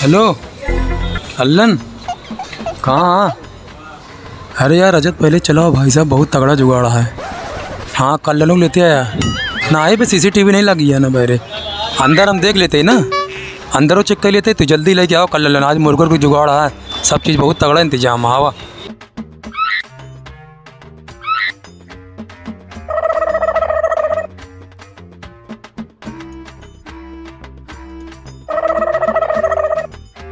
Hello Allen, कहाँ? अरे यार रजत, पहले चलाओ भाई साहब, बहुत तगड़ा जुगाड़ा है। हाँ कल लोग लेते आया ना, आए पे सीसीटीवी नहीं लगी है ना बहरे। अंदर हम देख लेते ना, अंदर वो चेक कर लेते। तो जल्दी लेके आओ कल लोग, आज मुर्गर को जुगाड़ है, सब चीज़ बहुत तगड़ा इंतजाम हवा। No.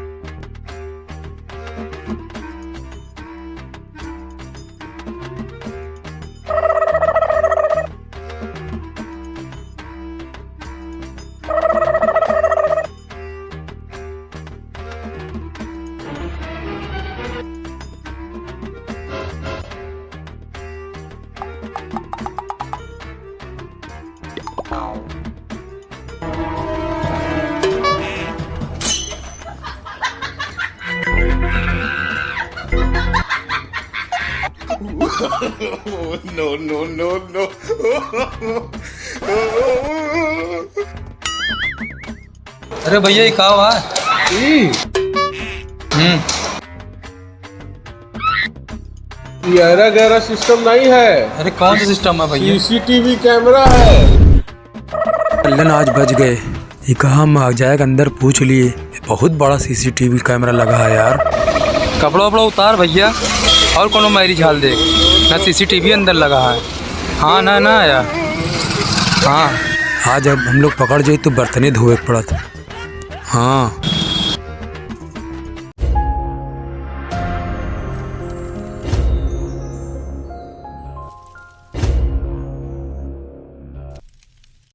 अरे भैया ये कहाँ हुआ? गहरा गहरा सिस्टम नहीं है। अरे कौन सा सिस्टम है भैया? सीसीटीवी कैमरा है। कल्लन आज बच गए। ये कहाँ में आ जाएगा, अंदर पूछ लिए। बहुत बड़ा सीसीटीवी कैमरा लगा है यार। कपड़ा वपड़ा उतार भैया, और कोनो मायरी झाल देख ना, सीसीटीवी अंदर लगा है। हाँ ना यार, हाँ आज अब हम लोग पकड़ जाए तो बर्तने धोए पड़त। हाँ